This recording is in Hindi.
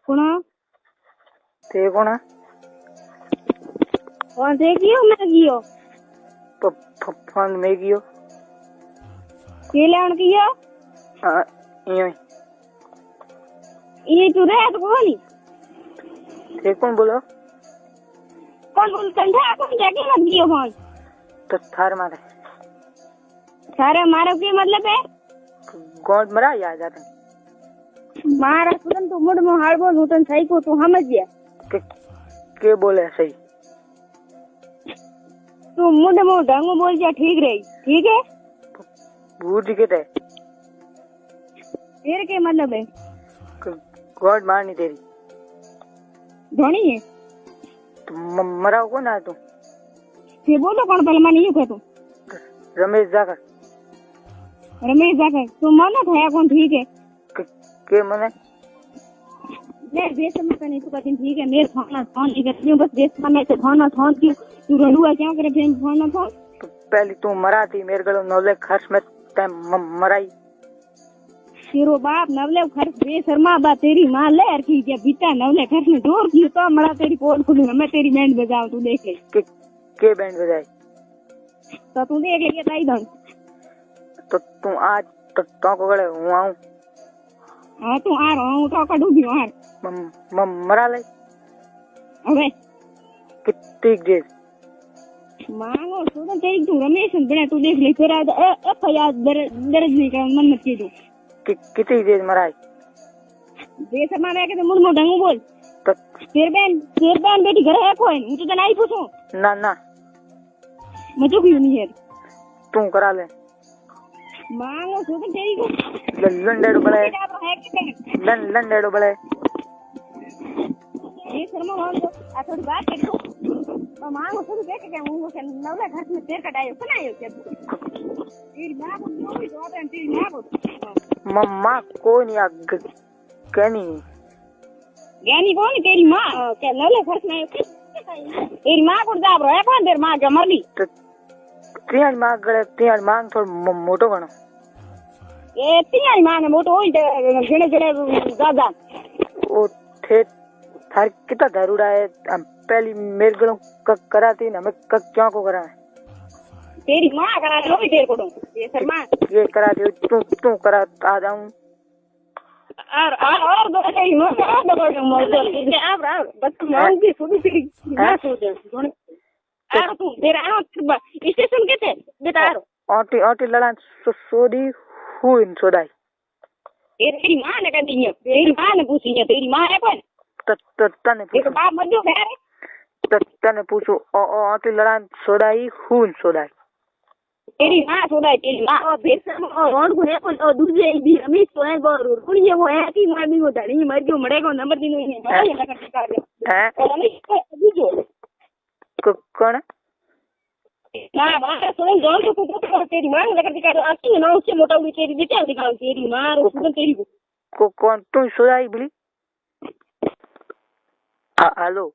कौन ते कौन है? कौन से कियो मैं कियो फोन में कियो के लेन कियो यो ये तू रे तो कोनी ते कौन बोलो? कौन बोल कंधा कौन जाके मत कियो फोन तो थार मारे सारे मारो के मतलब है गॉड मरा या जाते मारा सुन तो मुड़ में हाड़ बोल उठन सही को तू समझ गया के बोले सही तू मुड़ में ढंग बोल जा ठीक रही ठीक है भूत के थे तेरे के मतलब है गॉड मारनी तेरी धोनी है तो मरा को ना तू ये बोलो कौन पहले मानी यू कहतू रमेश जाकर तू मानो था कौन ठीक है के मने मैं देश में तो नहीं तो कहती ठीक है मेरे फोन नहीं करती हूँ बस देश में से फोन क्यों तू रड़ुआ क्या करे फिर फोन तो पहले तू मरा थी मेरे गलो नौले खर्च में ते मराई तेरो बाप नवले खर्च बेशर्मा बा तेरी माँ ले यार की क्या बीता नवले खर्च में जोर की तो मरा तेरी पोल खुली मैं तेरी बैंड बजाऊं तू देख ले के बैंड बजाई तो तू देख ले ताई धन तो तू आज तो को गले हूं आऊं हाँ तू आ रहा हूँ तो कड़ू भी मार मरा ले अबे कितनी देर मांगो सुन तेरी तू रमेश बने तू देख ले तेरा फयाद दर्ज नहीं कर मन मत कीजो कितनी देर मराई बेशर्मा मैं कहते मुड़ मुड़ ढंग बोल तो तेरे बहन बेटी घर है कोई मुझे तो नहीं पूछूं ना ना मुझे क्यों नहीं है तू करा ले मांगो सुन तेरी को लंडेड़ो बड़े लंडेड़ो बड़े ये शर्मा मांगो आ थोड़ी बात कर दो तो मांगो सुन देख के मुंह से नवला घर में तेर कटायो सुनायो क्या तेरी मां को नहीं तो आता तेरी मां को मम्मा कोई नहीं कहनी ज्ञानी कौन तेरी मां क्या नवले घर में तेरी मां को दाब रहा है कौन तेरी मां क्या मर ली तियारी मांग थोड़ा मोटो बनो ए तियारी मां ने मोटो होई घणे घणे दादा ओ थे थार कितना दारूड़ा है पहली मेरे गलों कराती ना मैं क्या को करा तेरी मां करा लो तेरे को ये शर्मा ये करा दे तू करा आ जाऊं और दो तेरी मां और दो मोर आप बस मांग भी सुन तेरी मां सोच आरो तू तेरा आरो स्टेशन के थे बेटा आरो ओटी लड़ान सोदी हुई सोदाई तेरी मां ने कह दी है तेरी मां ने पूछी है तेरी मां है कौन तने तेरे बाप मत जो है तने पूछो ओटी लड़ान सोदाई हुई सोदाई तेरी मां सोदाई तेरी मां और बेसम और को है और दूसरे भी रमेश तो है और ये वो है कि मार भी वो धड़ी मर गयो मरेगा नंबर दिन नहीं है ये लगा कर है और रमेश दूसरो कौन ना मां सुन जोर तो तेरी मां ने लगा दिखा आती ना उससे मोटा हुई तेरी बेटा दिखा तेरी मां और सुन तेरी को कौन तू सोदाई बोली हेलो